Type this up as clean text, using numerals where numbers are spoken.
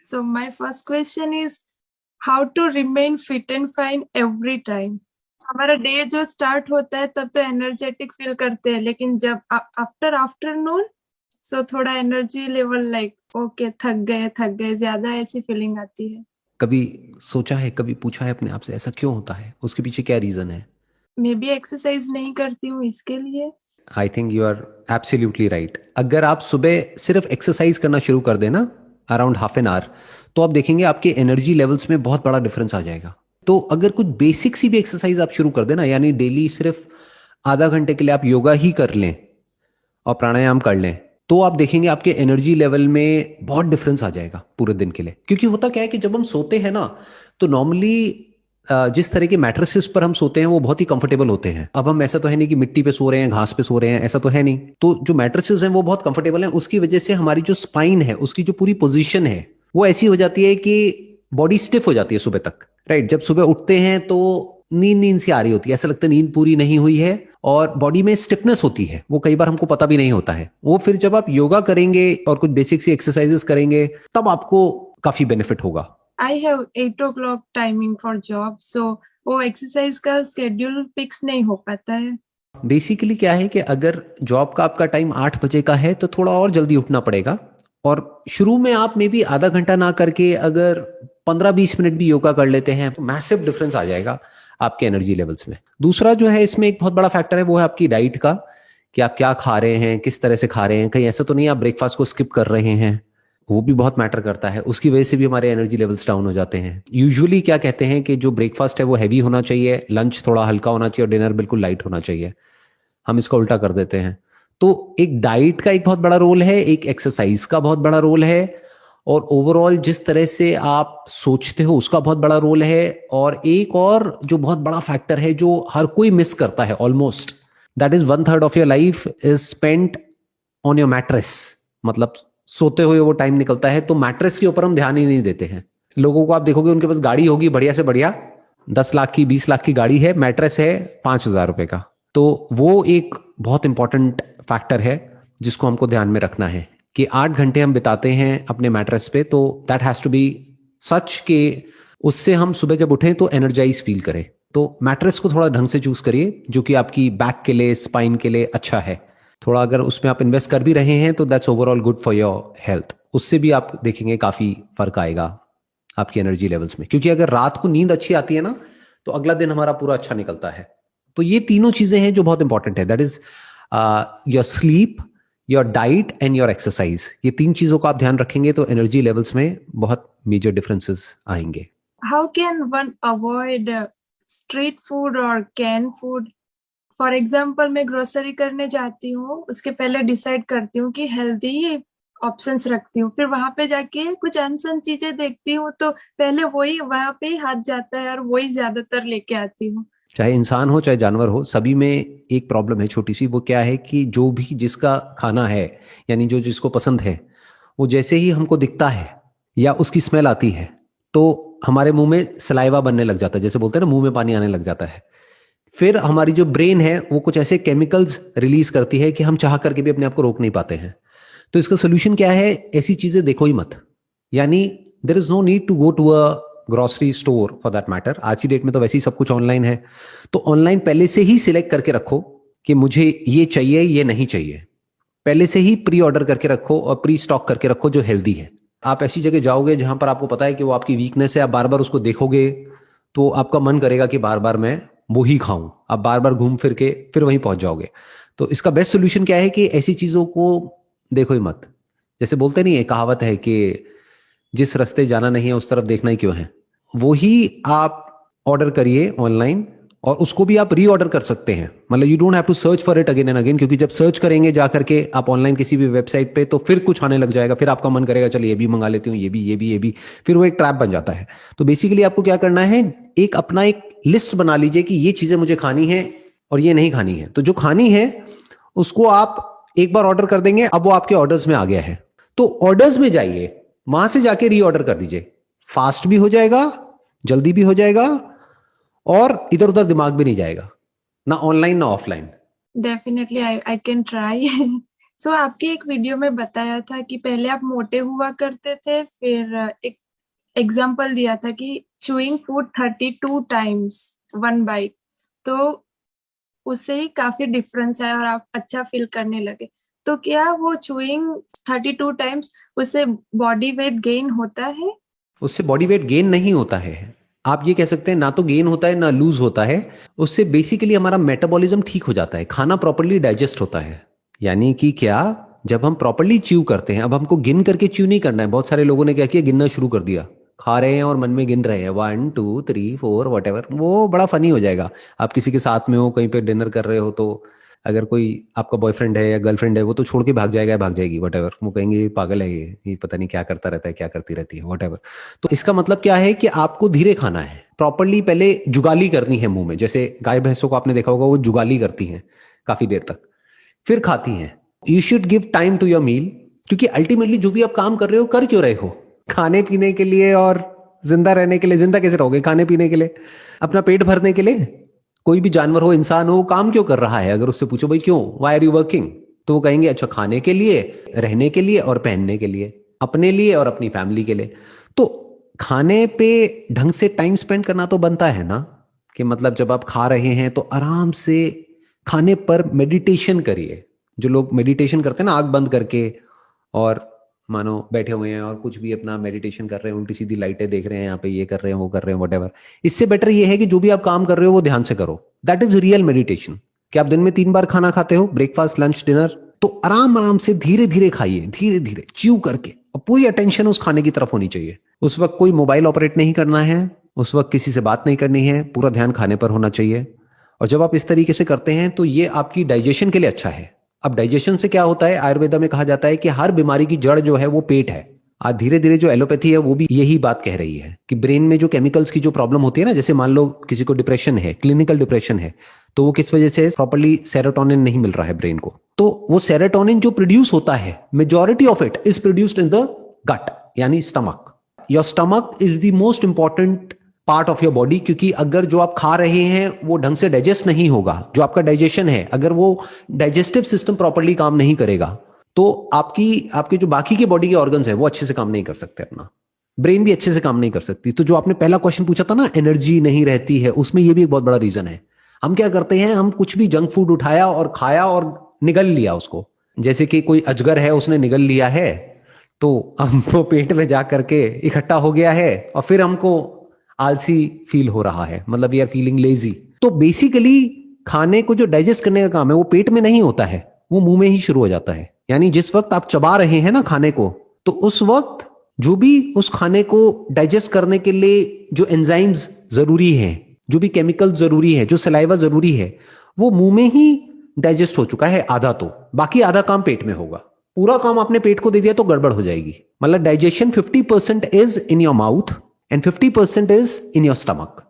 So my first question is how to remain fit and fine every time. हमारा day जो start होता है तब तो एनर्जेटिक फील करते हैं, लेकिन जब आफ्टर आफ्टरनून सो थोड़ा एनर्जी लेवल लाइक ओके थक गए ज्यादा ऐसी फीलिंग आती है. कभी सोचा है, कभी पूछा है अपने आप से ऐसा क्यों होता है, उसके पीछे क्या रीजन है? मे बी एक्सरसाइज नहीं करती हूँ इसके लिए. I think you are absolutely right. अगर आप सुबह सिर्फ एक्सरसाइज करना शुरू कर देना अराउंड हाफ एन आवर, तो आप देखेंगे आपके एनर्जी लेवल्स में बहुत बड़ा डिफरेंस आ जाएगा। तो अगर कुछ बेसिक सी भी एक्सरसाइज आप शुरू कर देना, यानी डेली सिर्फ आधा घंटे के लिए आप योगा ही कर लें और प्राणायाम कर लें, तो आप देखेंगे आपके एनर्जी लेवल में बहुत डिफरेंस आ जाएगा पूरे दिन के लिए। क्योंकि होता क्या है कि जब हम सोते हैं ना, तो नॉर्मली जिस तरह के मैट्रेसेस पर हम सोते हैं वो बहुत ही कंफर्टेबल होते हैं। अब हम ऐसा तो है नहीं कि मिट्टी पे सो रहे हैं, घास पे सो रहे हैं, ऐसा तो है नहीं। तो जो मैट्रेसेस हैं वो बहुत कंफर्टेबल हैं, उसकी वजह से हमारी जो स्पाइन है उसकी जो पूरी पोजीशन है वो ऐसी हो जाती है कि बॉडी स्टिफ हो जाती है सुबह तक। राइट, जब सुबह उठते हैं तो नींद नींद सी आ रही होती है, ऐसा लगता है नींद पूरी नहीं हुई है और बॉडी में स्टिफनेस होती है, वो कई बार हमको पता भी नहीं होता है। वो फिर जब आप योगा करेंगे और कुछ बेसिक सी एक्सरसाइजेस करेंगे तब आपको काफी बेनिफिट होगा। I have 8 o'clock timing for job, so वो एक्सरसाइज का शेड्यूल फिक्स नहीं हो पाता है. बेसिकली क्या है कि अगर जॉब का आपका टाइम 8 बजे का है तो थोड़ा और जल्दी उठना पड़ेगा। और शुरू में आप मे बी आधा घंटा ना करके अगर 15-20 मिनट भी योगा कर लेते हैं तो मैसिव डिफरेंस आ जाएगा आपके एनर्जी लेवल्स में। दूसरा जो है इसमें एक बहुत बड़ा फैक्टर है वो है आपकी डाइट का, कि आप क्या खा रहे हैं, किस तरह से खा रहे हैं। कहीं ऐसा तो नहीं आप ब्रेकफास्ट को स्किप कर रहे हैं, वो भी बहुत मैटर करता है। उसकी वजह से भी हमारे एनर्जी लेवल्स डाउन हो जाते हैं। यूजुअली क्या कहते हैं कि जो ब्रेकफास्ट है वो हैवी होना चाहिए, लंच थोड़ा हल्का होना चाहिए और डिनर बिल्कुल लाइट होना चाहिए। हम इसको उल्टा कर देते हैं। तो एक डाइट का एक बहुत बड़ा रोल है, एक एक्सरसाइज का बहुत बड़ा रोल है, और ओवरऑल जिस तरह से आप सोचते हो उसका बहुत बड़ा रोल है। और एक और जो बहुत बड़ा फैक्टर है जो हर कोई मिस करता है almost, that is 1/3 of your life is spent on your mattress. मतलब सोते हुए वो टाइम निकलता है, तो मैट्रेस के ऊपर हम ध्यान ही नहीं देते हैं। लोगों को आप देखोगे उनके पास गाड़ी होगी बढ़िया से बढ़िया, 10 लाख की 20 लाख की गाड़ी है, मैट्रेस है 5,000 रुपए का। तो वो एक बहुत इंपॉर्टेंट फैक्टर है जिसको हमको ध्यान में रखना है कि 8 घंटे हम बिताते हैं अपने मैट्रेस पे, तो दैट हैज टू बी सच के उससे हम सुबह जब उठें तो एनर्जाइज फील करें। तो मैट्रेस को थोड़ा ढंग से चूज करिए जो कि आपकी बैक के लिए, स्पाइन के लिए अच्छा है। थोड़ा अगर उसमें आप इन्वेस्ट कर भी रहे हैं तो that's overall good for your health. उससे भी आप देखेंगे काफी फर्क आएगा आपकी एनर्जी लेवल्स में। क्योंकि अगर रात को नींद अच्छी आती है ना तो अगला दिन हमारा पूरा अच्छा निकलता है। तो ये तीनों चीजें हैं जो बहुत इंपॉर्टेंट है, that is your sleep, your diet and your exercise. ये 3 चीजों का आप ध्यान रखेंगे तो एनर्जी लेवल्स में बहुत मेजर डिफरेंसेस आएंगे। How can one avoid street food और कैन फूड? फॉर एग्जाम्पल मैं ग्रोसरी करने जाती हूँ, उसके पहले डिसाइड करती हूँ कि हेल्दी ऑप्शंस रखती हूँ, फिर वहां पे जाके कुछ अनसन चीजें देखती हूँ तो पहले वही वहां पे ही हाथ जाता है और वही ज्यादातर लेके आती हूँ. चाहे इंसान हो चाहे जानवर हो, सभी में एक प्रॉब्लम है छोटी सी। वो क्या है कि जो भी जिसका खाना है, यानी जो जिसको पसंद है, वो जैसे ही हमको दिखता है या उसकी स्मेल आती है तो हमारे मुंह में सलाइवा बनने लग जाता है, जैसे बोलते हैं ना, मुंह में पानी आने लग जाता है। फिर हमारी जो ब्रेन है वो कुछ ऐसे केमिकल्स रिलीज करती है कि हम चाह करके भी अपने आप को रोक नहीं पाते हैं। तो इसका सोल्यूशन क्या है? ऐसी चीजें देखो ही मत। यानी there is no need to go to a grocery store for that matter. आज की डेट में तो वैसे ही सब कुछ ऑनलाइन है। तो ऑनलाइन पहले से ही सिलेक्ट करके रखो कि मुझे ये चाहिए, ये नहीं चाहिए। पहले से ही प्री ऑर्डर करके रखो और प्री स्टॉक करके रखो जो हेल्दी है। आप ऐसी जगह जाओगे जहां पर आपको पता है कि वो आपकी वीकनेस है, आप बार बार उसको देखोगे तो आपका मन करेगा कि बार बार मैं वो ही खाऊं। आप बार बार घूम फिर के फिर वहीं पहुंच जाओगे। तो इसका बेस्ट सोल्यूशन क्या है कि ऐसी चीजों को देखो ही मत। जैसे बोलते नहीं है, कहावत है कि जिस रास्ते जाना नहीं है उस तरफ देखना ही क्यों है। वो ही आप ऑर्डर करिए ऑनलाइन, और उसको भी आप री ऑर्डर कर सकते हैं। मतलब you don't have to search for it again and again, क्योंकि जब सर्च करेंगे जा करके आप ऑनलाइन किसी भी वेबसाइट पे तो फिर कुछ आने लग जाएगा, फिर आपका मन करेगा चलिए ये भी मंगा लेती हूँ, ये भी ये भी ये भी, फिर वो एक ट्रैप बन जाता है। तो बेसिकली आपको क्या करना है, एक अपना एक लिस्ट बना लीजिए कि ये चीजें मुझे खानी है और ये नहीं खानी है। तो जो खानी है उसको आप एक बार ऑर्डर कर देंगे, अब वो आपके ऑर्डर्स में आ गया है। तो ऑर्डर्स में जाइए, वहां से जाके री ऑर्डर कर दीजिए। फास्ट भी हो जाएगा, जल्दी भी हो जाएगा, और इधर उधर दिमाग भी नहीं जाएगा, ना ऑनलाइन ना offline. Definitely I can try. So आपकी एक वीडियो में बताया था कि पहले आप मोटे हुआ करते थे, फिर एक एग्जाम्पल दिया था कि chewing food 32 times one byte, तो उससे ही काफी डिफरेंस है और आप अच्छा फील करने लगे। तो क्या वो चूइंग 32 टाइम्स उससे बॉडी वेट गेन होता है? उससे बॉडी वेट गेन नहीं होता है। आप ये कह सकते हैं ना तो गेन होता है ना लूज होता है। उससे बेसिकली हमारा मेटाबॉलिज्म ठीक हो जाता है, खाना प्रॉपरली डाइजेस्ट होता है। यानी कि क्या, जब हम प्रॉपरली च्यू करते हैं, अब हमको गिन करके च्यू नहीं करना है। बहुत सारे लोगों ने क्या किया, गिनना शुरू कर दिया, खा रहे हैं और मन में गिन रहे हैं 1 2 3 4 वट एवर। वो बड़ा फनी हो जाएगा। आप किसी के साथ में हो, कहीं पे डिनर कर रहे हो, तो अगर कोई आपका बॉयफ्रेंड है या गर्लफ्रेंड है, वो तो छोड़ के भाग जाएगा या भाग जाएगी वट एवर। वो कहेंगे ये पागल है, ये पता नहीं क्या करता रहता है, क्या करती रहती है, वट एवर। तो इसका मतलब क्या है कि आपको धीरे खाना है, प्रॉपरली पहले जुगाली करनी है मुंह में। जैसे गाय भैंसों को आपने देखा होगा, वो जुगाली करती हैं काफी देर तक, फिर खाती हैं। You should give time to your meal, क्योंकि अल्टीमेटली जो भी आप काम कर रहे हो, कर क्यों रहे हो? खाने पीने के लिए और जिंदा रहने के लिए। जिंदा कैसे रहोगे खाने पीने के लिए? अपना पेट भरने के लिए। कोई भी जानवर हो, इंसान हो, काम क्यों कर रहा है? अगर उससे पूछो भाई क्यों, वाई आर यू वर्किंग, तो वो कहेंगे अच्छा खाने के लिए, रहने के लिए और पहनने के लिए, अपने लिए और अपनी फैमिली के लिए। तो खाने पे ढंग से टाइम स्पेंड करना तो बनता है ना, कि मतलब जब आप खा रहे हैं तो आराम से खाने पर मेडिटेशन करिए। जो लोग मेडिटेशन करते हैं ना आंख बंद करके, और मानो बैठे हुए हैं और कुछ भी अपना मेडिटेशन कर रहे हैं, उल्टी सीधी लाइटें देख रहे हैं, यहाँ पे ये कर रहे हैं वो कर रहे हैं वट एवर। इससे बेटर ये है कि जो भी आप काम कर रहे हो वो ध्यान से करो। That is real meditation. कि आप दिन में 3 बार खाना खाते हो, ब्रेकफास्ट लंच डिनर, तो आराम आराम से धीरे धीरे खाइए, धीरे धीरे च्यू करके, और पूरी अटेंशन उस खाने की तरफ होनी चाहिए। उस वक्त कोई मोबाइल ऑपरेट नहीं करना है, उस वक्त किसी से बात नहीं करनी है, पूरा ध्यान खाने पर होना चाहिए। और जब आप इस तरीके से करते हैं तो ये आपकी डाइजेशन के लिए अच्छा है। अब डाइजेशन से क्या होता है, आयुर्वेदा में कहा जाता है कि हर बीमारी की जड़ जो है वो पेट है। आज धीरे धीरे जो एलोपैथी है वो भी यही बात कह रही है कि ब्रेन में जो केमिकल्स की जो प्रॉब्लम होती है ना, जैसे मान लो किसी को डिप्रेशन है, क्लिनिकल डिप्रेशन है, तो वो किस वजह से, प्रॉपर्ली सेरोटोनिन नहीं मिल रहा है ब्रेन को। तो वो सेरोटोनिन जो प्रोड्यूस होता है, majority of it is produced in the gut, यानी stomach. Your stomach is the most important part of your body, क्योंकि अगर जो आप खा रहे हैं वो ढंग से डाइजेस्ट नहीं होगा, जो आपका डाइजेशन है, अगर वो डाइजेस्टिव सिस्टम प्रॉपर्ली काम नहीं करेगा, तो आपके जो बाकी के बॉडी के ऑर्गन्स है वो अच्छे से काम नहीं कर सकते, अपना ब्रेन भी अच्छे से काम नहीं कर सकती। तो जो आपने पहला क्वेश्चन पूछा था ना, एनर्जी नहीं रहती है, उसमें ये भी एक बहुत बड़ा रीजन है। हम क्या करते हैं, हम कुछ भी जंक फूड उठाया और खाया और निगल लिया उसको। जैसे कि कोई अजगर है, उसने निगल लिया है, तो हमको पेट में जा करके इकट्ठा हो गया है, और फिर हमको आलसी फील हो रहा है, मतलब वी आर फीलिंग लेजी। तो बेसिकली खाने को जो डाइजेस्ट करने का काम है वो पेट में नहीं होता है, वो मुंह में ही शुरू हो जाता है। यानी जिस वक्त आप चबा रहे हैं ना खाने को, तो उस वक्त जो भी उस खाने को डाइजेस्ट करने के लिए जो एंजाइम्स जरूरी हैं, जो भी केमिकल जरूरी है, जो सलाइवा जरूरी है, वो मुंह में ही डाइजेस्ट हो चुका है आधा। तो बाकी आधा काम पेट में होगा। पूरा काम आपने पेट को दे दिया तो गड़बड़ हो जाएगी। मतलब digestion 50% is in your mouth and 50% is in your stomach.